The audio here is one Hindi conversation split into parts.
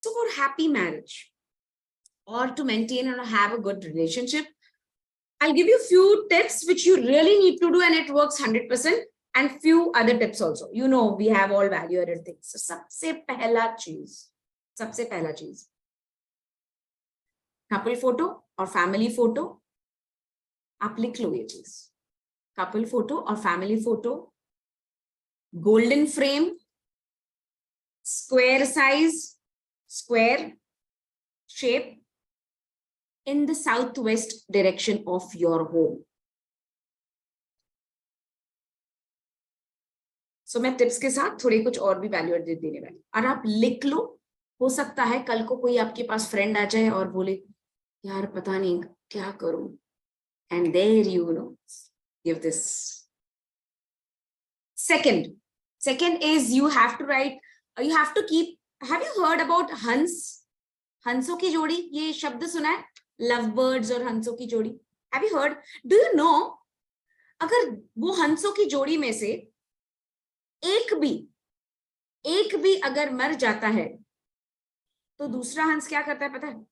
So for happy marriage or to maintain and have a good relationship, I'll give you few tips which you really need to do and it works 100%, and few other tips also. You know, we have all value added things. So सबसे पहला चीज couple photo और family photo, आप लिख लो ये चीज. couple photo और family photo, golden frame, square size, square shape, in the southwest direction of your home. So मैं टिप्स के साथ थोड़े कुछ और भी वैल्यू एडेड देने वाली. और आप लिख लो, हो सकता है कल को कोई आपके पास फ्रेंड आ जाए और बोले यार पता नहीं क्या करूं, and there you know give this. Second is you have to write, you have to keep, have you heard about हंस, हंसों की जोड़ी? ये शब्द सुना है, लव बर्ड्स और हंसों की जोड़ी. Have you heard? Do you know, अगर वो हंसों की जोड़ी में से एक भी अगर मर जाता है तो दूसरा हंस क्या करता है पता है?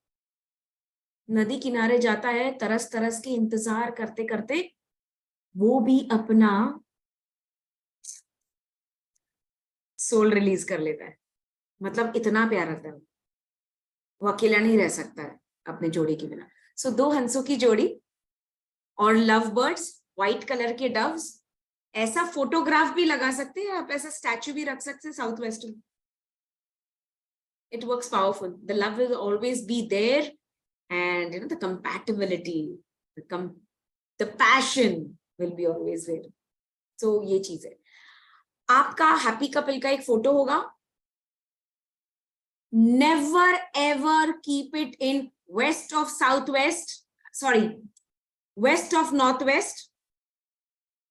नदी किनारे जाता है, तरस तरस के इंतजार करते करते वो भी अपना सोल रिलीज कर लेता है. मतलब इतना प्यार रहता है, वो अकेला नहीं रह सकता है अपने जोड़ी के बिना. सो दो हंसों की जोड़ी और लव बर्ड्स, व्हाइट कलर के डव्स, ऐसा फोटोग्राफ भी लगा सकते हैं आप, ऐसा स्टैचू भी रख सकते हैं साउथ वेस्ट में. It works powerful. The love will always be there, and you know the compatibility, the passion will be always there. So ये चीज है. आपका हैप्पी कपल का एक फोटो होगा. Never ever keep it in west of southwest, sorry, west of northwest.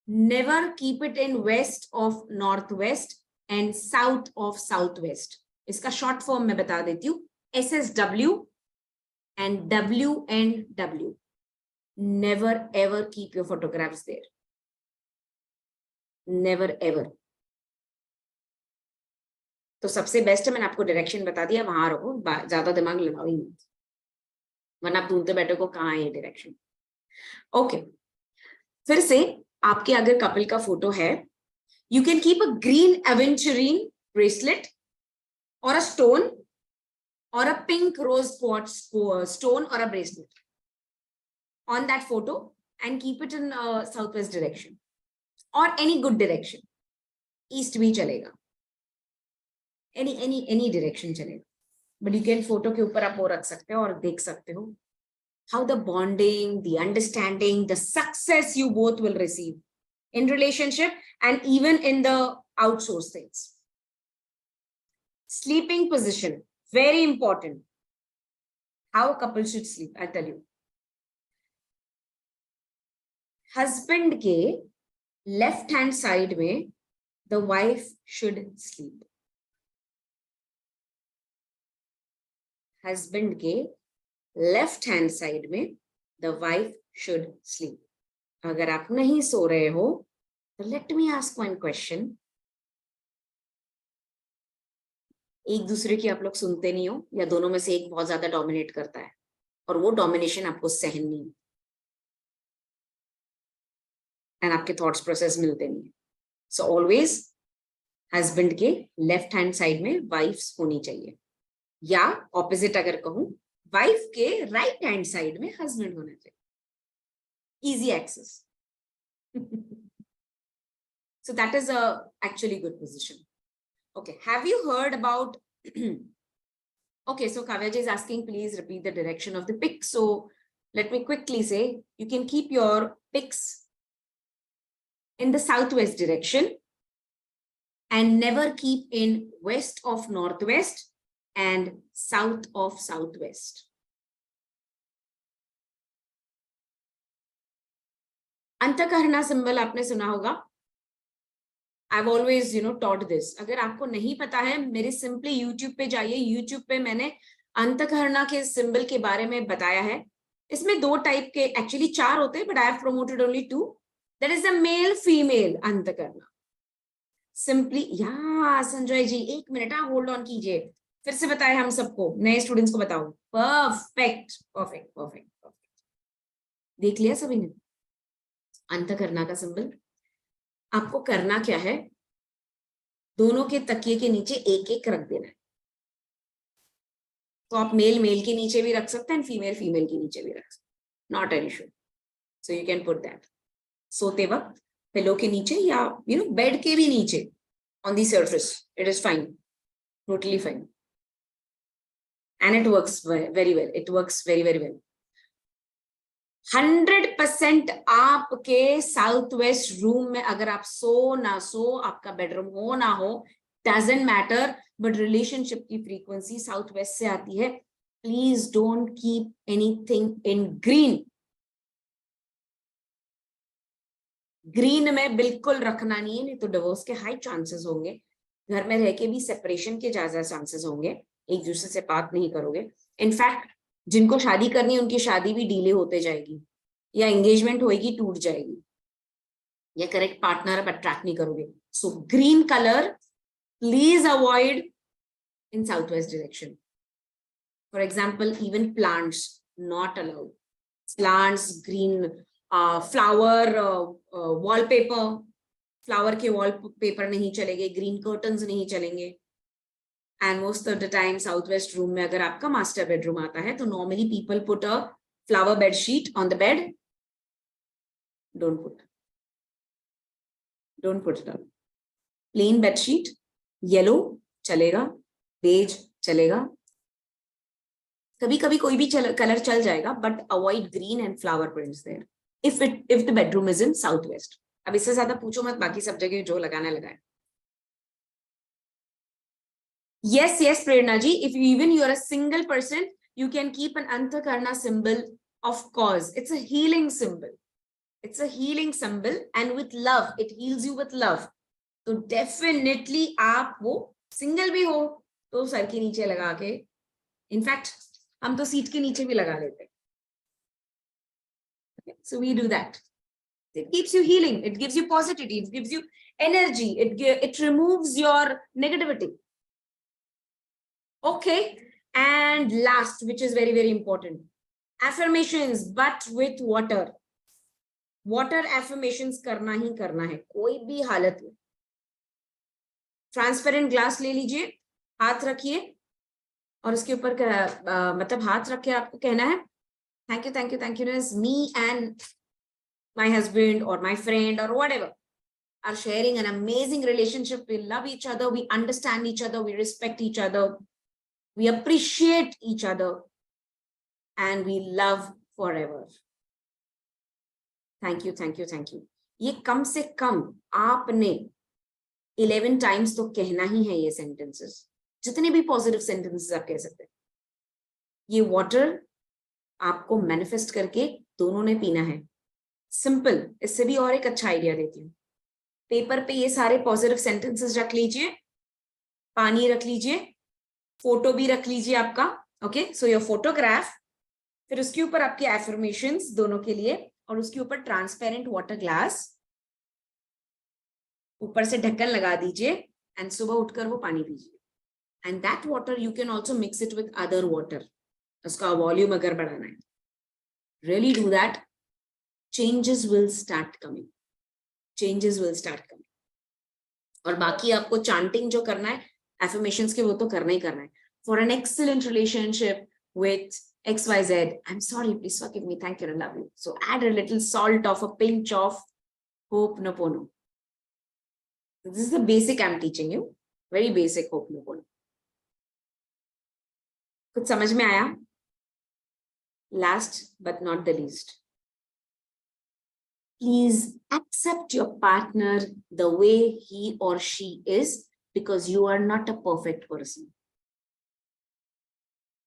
Never keep it in west of northwest and south of southwest. इसका शॉर्ट फॉर्म मैं बता देती हूँ, SSW and WNW. Never ever keep your photographs there. Never ever. तो सबसे बेस्ट है, मैंने आपको डायरेक्शन बता दिया, वहां रखो, ज्यादा दिमाग लगाओ ही नहीं, वरना आप ढूंढते बैठो को कहाँ है ये डायरेक्शन. ओके, फिर से आपके अगर कपल का फोटो है, you can keep a green aventurine bracelet or a stone or a pink rose quartz stone or a bracelet on that photo and keep it in southwest direction or any good direction. East भी चलेगा, any direction चलेगा, but you can photo के ऊपर आप वो रख सकते हो और देख सकते हो how the bonding, the understanding, the success you both will receive in relationship and even in the outsource things. Sleeping position, very important. How a couple should sleep, I'll tell you. Husband के left hand side में the wife should sleep. Husband के left hand side में the wife should sleep. अगर आप नहीं सो रहे हो तो let me ask one question. एक दूसरे की आप लोग सुनते नहीं हो, या दोनों में से एक बहुत ज्यादा डोमिनेट करता है और वो डोमिनेशन आपको सहन नहीं है एंड आपके थॉट्स प्रोसेस मिलते नहीं है. सो ऑलवेज हस्बैंड के लेफ्ट हैंड साइड में वाइफ्स होनी चाहिए, या ऑपोजिट अगर कहूं, वाइफ के राइट हैंड साइड में हस्बैंड होना चाहिए. Easy access. So that is a actually good position. Okay, have you heard about okay, so Kavya ji is asking, please repeat the direction of the pic. So let me quickly say, you can keep your pics in the southwest direction and never keep in west of northwest and south of southwest. अंतःकरण सिंबल आपने सुना होगा. I've always taught this. अगर आपको नहीं पता है, मेरे सिंपली YouTube पे जाइए. YouTube पे मैंने अंतःकरण के सिंबल के बारे में बताया है. इसमें दो टाइप के, एक्चुअली 4 होते हैं, but I have promoted only 2. That is the male female अंतःकरण. Simply, या Sanjay ji 1 minute hold on कीजिए, फिर से बताए हम सबको, नए स्टूडेंट्स को बताओ। Perfect perfect perfect perfect. देख लिया सभी ने अंतःकरणा का सिंबल। आपको करना क्या है, दोनों के तकिए के नीचे एक एक रख देना है। तो आप मेल मेल के नीचे भी रख सकते हैं, फीमेल फीमेल के नीचे भी रख सकते हैं, not an issue. So you can put that सोते वक्त पिलो के नीचे या बेड के भी नीचे, on the surface, it is fine, totally fine, and it works very well, it works very very well. 100% आपके साउथ वेस्ट रूम में अगर आप सो ना सो, आपका बेडरूम हो ना हो, डजंट मैटर, बट रिलेशनशिप की फ्रीक्वेंसी साउथ वेस्ट से आती है। Please don't keep anything in green. Green में बिल्कुल रखना नहीं है, नहीं तो डिवोर्स के हाई चांसेस होंगे। घर में रह के भी सेपरेशन के ज्यादा चांसेस होंगे, एक दूसरे से बात नहीं करोगे। इनफैक्ट जिनको शादी करनी है उनकी शादी भी डिले होते जाएगी, या एंगेजमेंट होएगी टूट जाएगी, या करेक्ट पार्टनर आप अट्रैक्ट नहीं करोगे। So green colour please avoid in south west direction. For example even plants not allowed, plants green, flower wallpaper, flower के वॉलपेपर नहीं चलेंगे, ग्रीन कर्टन्स नहीं चलेंगे। And most of the time south west room में अगर आपका मास्टर बेडरूम आता है तो normally people put a flower bedsheet on the bed. Don't put it up. Plain bedsheet, yellow चलेगा, बेज चलेगा, कभी कभी कोई भी कलर चल जाएगा, but avoid green and flower prints there if the bedroom is in south west. अब इससे ज्यादा पूछो मत, बाकी सब जगह जो लगाना लगाए। Yes, Prerna ji, if even you're a single person, you can keep an Anthakarna symbol, of course. It's a healing symbol. It's a healing symbol, and with love, it heals you with love. तो definitely आप वो single भी हो तो सर के नीचे लगा के, इनफैक्ट हम तो सीट के नीचे भी लगा लेते हैं। Okay? So we do that. It keeps you healing. It gives you positivity. It gives you energy. It removes your negativity. Okay. And last, which is very, very important, affirmations, but with water. Water affirmations करना ही करना है, कोई भी हालत में। ट्रांसपेरेंट ग्लास ले लीजिए, हाथ रखिए और उसके ऊपर मतलब हाथ रख के आपको कहना है thank you thank you thank you, me and my husband or my friend or whatever are sharing an amazing relationship. We love each other, we understand each other, we respect each other, we appreciate each other, and we love forever. Thank you, thank you, thank you. ये कम से कम आपने 11 times तो कहना ही है ये sentences, जितने भी positive sentences आप कह सकते हैं। ये water आपको manifest करके दोनों ने पीना है। सिंपल, इससे भी और एक अच्छा आइडिया देती हूँ। पेपर पे ये सारे पॉजिटिव सेंटेंसेस रख लीजिए, पानी रख लीजिए, फोटो भी रख लीजिए आपका, ओके, सो योर फोटोग्राफ, फिर उसके ऊपर आपके एफर्मेशंस दोनों के लिए, और उसके ऊपर ट्रांसपेरेंट वाटर ग्लास, ऊपर से ढक्कन लगा दीजिए, एंड सुबह उठकर वो पानी पीजिए। And that water you can also mix it with other water, उसका वॉल्यूम अगर बढ़ाना है, really do that, changes will start coming, changes will start coming. और बाकी आपको chanting जो करना है affirmations के, वो तो करना ही करना है। For an excellent relationship with XYZ, I'm sorry, please forgive me, thank you, I love you. So add a little salt of a pinch of Ho'oponopono. This is the basic I'm teaching you, very basic Ho'oponopono. कुछ समझ में आया? Last but not the least, please accept your partner the way he or she is, because you are not a perfect person.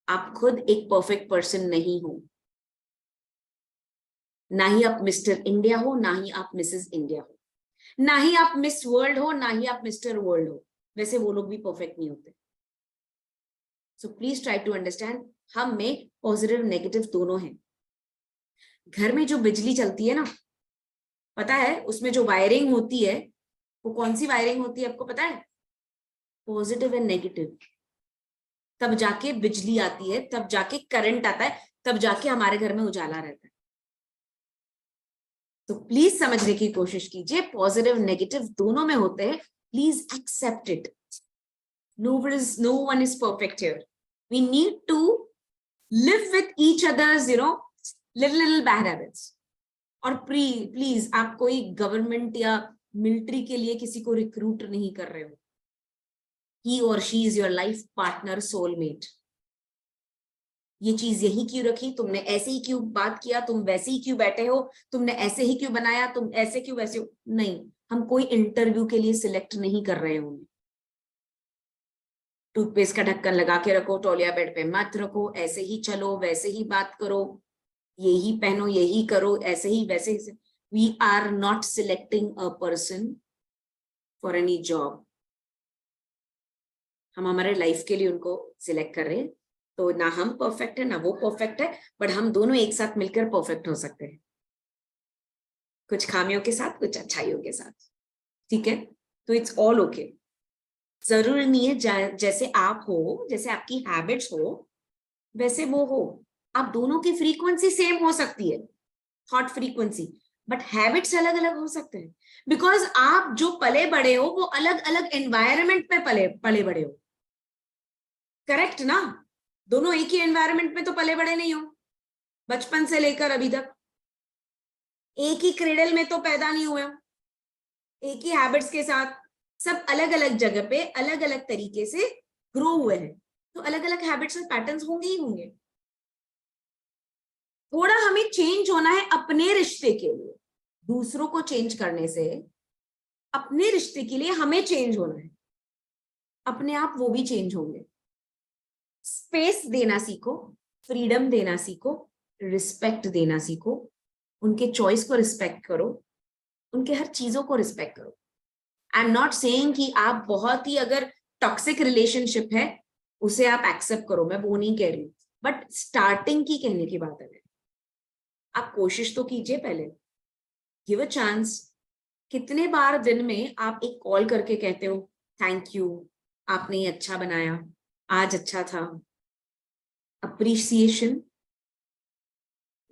आप खुद एक perfect person नहीं हो, ना ही आप मिस्टर इंडिया हो, ना ही आप मिसेस इंडिया हो, ना ही आप मिस वर्ल्ड हो, ना ही आप मिस्टर वर्ल्ड हो। वैसे वो लोग भी परफेक्ट नहीं होते। So please try to understand, हम में पॉजिटिव नेगेटिव दोनों हैं। घर में जो बिजली चलती है ना, पता है उसमें जो वायरिंग होती है वो कौन सी वायरिंग होती है आपको पता है? Positive and negative. तब जाके बिजली आती है, तब जाके करंट आता है, तब जाके हमारे घर में उजाला रहता है। तो प्लीज समझने की कोशिश कीजिए, पॉजिटिव नेगेटिव दोनों में होते हैं, please accept it. No one is perfect here. We need to live with each other's, little bad habits. और प्लीज आप कोई गवर्नमेंट या मिलिट्री के लिए किसी को रिक्रूट नहीं कर रहे हो। He or she is your life partner, soulmate. ये चीज यही क्यों रखी, तुमने ऐसे ही क्यों बात किया, तुम वैसे ही क्यों बैठे हो, तुमने ऐसे ही क्यों बनाया, तुम ऐसे क्यों वैसे हो, नहीं, हम कोई इंटरव्यू के लिए सिलेक्ट नहीं कर रहे होंगे। टूथपेस्ट का ढक्कन लगा के रखो, तौलिया बेड पे मत रखो, ऐसे ही चलो, वैसे ही बात करो, यही पहनो, यही करो, ऐसे ही वैसे ही। We are not selecting a person for any job. हम हमारे लाइफ के लिए उनको सिलेक्ट कर रहे हैं। तो ना हम परफेक्ट है ना वो परफेक्ट है, बट हम दोनों एक साथ मिलकर परफेक्ट हो सकते हैं, कुछ खामियों के साथ, कुछ अच्छाइयों के साथ। ठीक है, तो इट्स ऑल ओके। जरूरी नहीं है जैसे आप हो, जैसे आपकी हैबिट्स हो, वैसे वो हो। आप दोनों की फ्रीक्वेंसी सेम हो सकती है, थॉट फ्रीक्वेंसी, बट हैबिट्स अलग अलग हो सकते हैं। बिकॉज आप जो पले बड़े हो वो अलग अलग एनवायरमेंट में पले बड़े हो। करेक्ट ना? दोनों एक ही एनवायरमेंट में तो पले बड़े नहीं हो, बचपन से लेकर अभी तक एक ही क्रेडल में तो पैदा नहीं हुए हो, एक ही हैबिट्स के साथ। सब अलग अलग जगह पे अलग अलग तरीके से ग्रो हुए हैं, तो अलग अलग हैबिट्स और पैटर्न्स होंगे ही होंगे। थोड़ा हमें चेंज होना है अपने रिश्ते के लिए, दूसरों को चेंज करने से अपने रिश्ते के लिए हमें चेंज होना है, अपने आप वो भी चेंज होंगे। स्पेस देना सीखो, फ्रीडम देना सीखो, रिस्पेक्ट देना सीखो, उनके चॉइस को रिस्पेक्ट करो, उनके हर चीजों को रिस्पेक्ट करो। आई एम नॉट सेइंग कि आप बहुत ही अगर टॉक्सिक रिलेशनशिप है उसे आप एक्सेप्ट करो, मैं वो नहीं कह रही, बट स्टार्टिंग की कहने की बात है। आप कोशिश तो कीजिए, पहले गिव अ चांस। कितने बार दिन में आप एक कॉल करके कहते हो थैंक यू, आपने ये अच्छा बनाया, आज अच्छा था। अप्रिसिएशन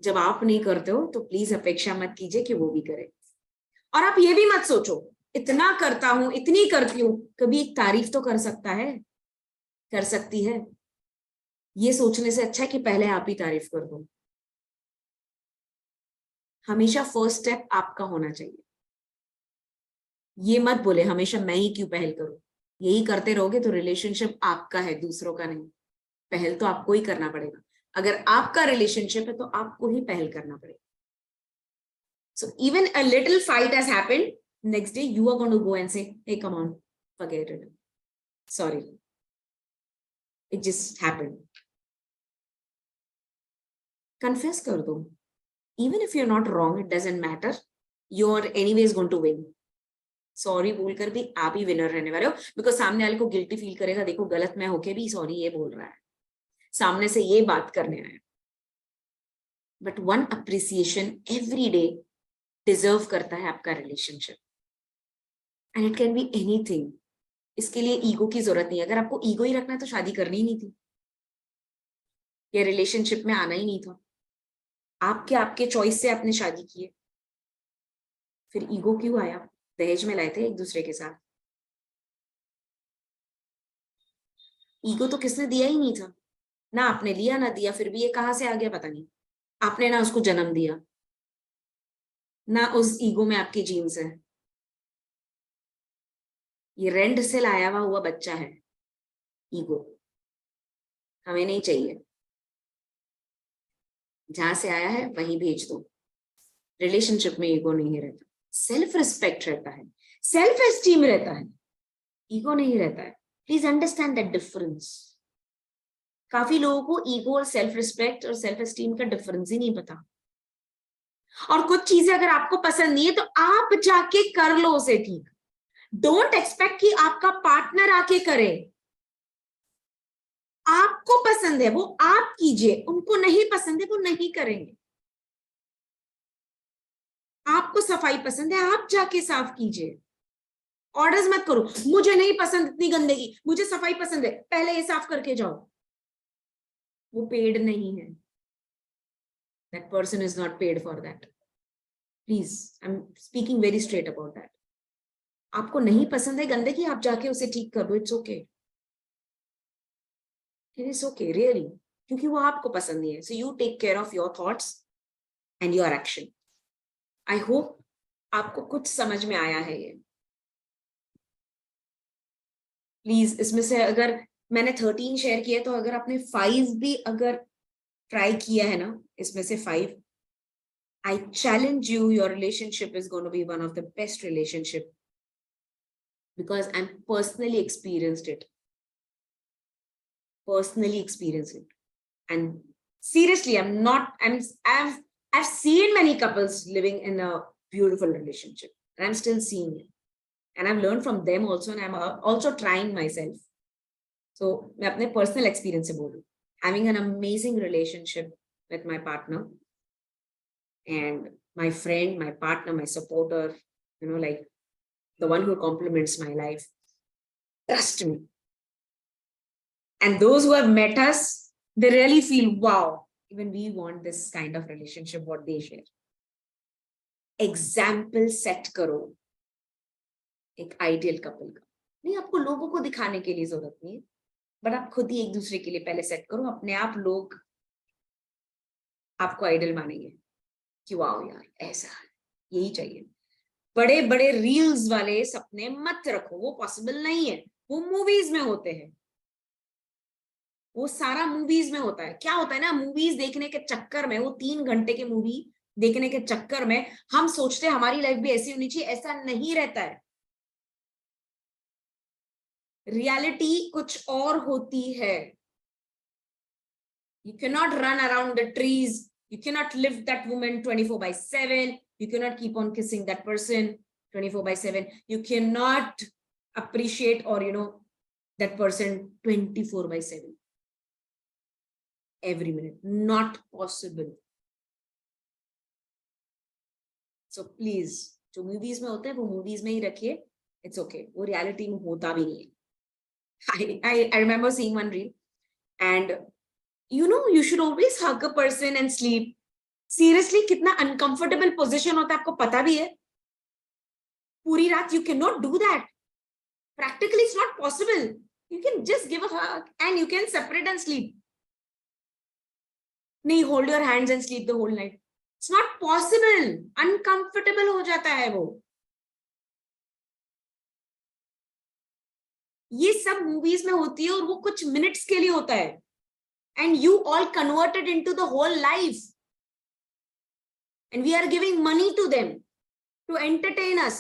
जब आप नहीं करते हो तो प्लीज अपेक्षा मत कीजिए कि वो भी करे। और आप ये भी मत सोचो इतना करता हूं, इतनी करती हूं, कभी एक तारीफ तो कर सकता है, कर सकती है। ये सोचने से अच्छा है कि पहले आप ही तारीफ कर दो। हमेशा फर्स्ट स्टेप आपका होना चाहिए। ये मत बोले हमेशा मैं ही क्यों पहल करूं। यही करते रहोगे तो रिलेशनशिप आपका है, दूसरों का नहीं। पहल तो आपको ही करना पड़ेगा। अगर आपका रिलेशनशिप है तो आपको ही पहल करना पड़ेगा। So even a little fight has happened, next day you are going to go and say, hey, come on, forget it. Sorry. It just happened. Confess kar do. Even if you're not wrong, it doesn't matter. You're anyways going to win. Sorry बोलकर भी आप ही विनर रहने वाले हो, बिकॉज सामने वाले को गिल्टी फील करेगा, देखो गलत मैं होके भी सॉरी ये बोल रहा है, सामने से ये बात करने आया। But one appreciation every day deserve करता है आपका relationship, and it can be anything. इसके लिए ईगो की जरूरत नहीं है। अगर आपको ईगो ही रखना है तो शादी करनी ही नहीं थी, या रिलेशनशिप में आना ही नहीं था। आपके चॉइस से आपने शादी की है, फिर ईगो क्यों आया? दहेज में लाए थे एक दूसरे के साथ, ईगो तो किसने दिया ही नहीं था ना, आपने लिया ना दिया, फिर भी ये कहां से आ गया पता नहीं। आपने ना उसको जन्म दिया, ना उस ईगो में आपकी जीन्स है। ये रेंट से लाया हुआ बच्चा है ईगो, हमें नहीं चाहिए। जहां से आया है वहीं भेज दो। रिलेशनशिप में ईगो नहीं रहता, सेल्फ रिस्पेक्ट रहता है, सेल्फ एस्टीम रहता है, ईगो नहीं रहता है। Please understand that difference. काफी लोगों को ईगो और सेल्फ रिस्पेक्ट और सेल्फ एस्टीम का डिफरेंस ही नहीं पता। और कुछ चीजें अगर आपको पसंद नहीं है तो आप जाके कर लो उसे ठीक। डोंट एक्सपेक्ट कि आपका पार्टनर आके करे। आपको पसंद है वो आप कीजिए, उनको नहीं पसंद है वो नहीं करेंगे। आपको सफाई पसंद है, आप जाके साफ कीजिए। ऑर्डर्स मत करो, मुझे नहीं पसंद इतनी गंदगी, मुझे सफाई पसंद है, पहले ये साफ करके जाओ। वो पेड नहीं है. That person is not paid for that. Please, I'm speaking very straight about that. आपको नहीं पसंद है गंदगी, आप जाके उसे ठीक कर दो. It's okay. It is okay really, क्योंकि वो आपको पसंद नहीं है. So you take care of your thoughts and your action. I hope आपको कुछ समझ में आया है ये. प्लीज इसमें से अगर मैंने 13 शेयर किया तो अगर आपने 5 भी अगर ट्राई किया है ना, इसमें से 5, I challenge you, your relationship is going to be one of the best relationship, because I'm personally experienced it. And seriously, I've seen many couples living in a beautiful relationship, and I'm still seeing it. And I've learned from them also, and I'm also trying myself. So, मैं अपने personal experience से बोल रही हूँ. Having an amazing relationship with my partner, and my friend, my partner, my supporter, like the one who complements my life. Trust me. And those who have met us, they really feel, wow, even we want this kind of relationship, what they share. Example set करो एक ideal couple का. नहीं, आपको लोगों को दिखाने के लिए जरूरत नहीं है, बट आप खुद ही एक दूसरे के लिए पहले सेट करो. अपने आप लोग आपको आइडल मानेंगे कि वाओ यार, ऐसा यही चाहिए. बड़े बड़े रील्स वाले सपने मत रखो, वो पॉसिबल नहीं है. वो मूवीज में होते हैं, वो सारा मूवीज में होता है. क्या होता है ना, मूवीज देखने के चक्कर में, वो 3 घंटे के मूवी देखने के चक्कर में हम सोचते हैं हमारी लाइफ भी ऐसी होनी चाहिए. ऐसा नहीं रहता है. रियलिटी कुछ और होती है. You cannot run around the trees. You cannot live that woman 24/7. You cannot keep on kissing that person 24/7. You cannot appreciate or, that person 24/7. Every minute. Not possible. So please, जो मूवीज में होते हैं वो मूवीज में ही रखिए. It's okay. वो रियलिटी में होता भी नहीं है. I remember seeing one reel, and you should always hug a person and sleep. Seriously, कितना uncomfortable position होता है आपको पता भी है. पूरी रात you cannot do that. Practically, it's not possible. You can just give a hug and you can separate and sleep. नहीं, hold your hands and sleep the whole night. It's not possible. Uncomfortable हो जाता है वो. ये सब मूवीज में होती है और वो कुछ मिनट्स के लिए होता है. And you all converted into the whole life. And we are giving money to them to entertain us.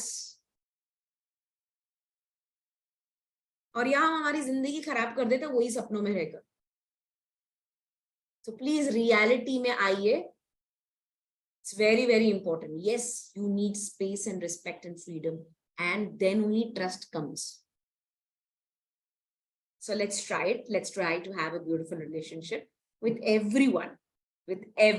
और यहाँ हमारी जिंदगी खराब कर देते वही सपनों में रहकर. So please, reality में आइए. It's very, very important. Yes, you need space and respect and freedom, and then only trust comes. So let's try it. Let's try to have a beautiful relationship with everyone, with everyone.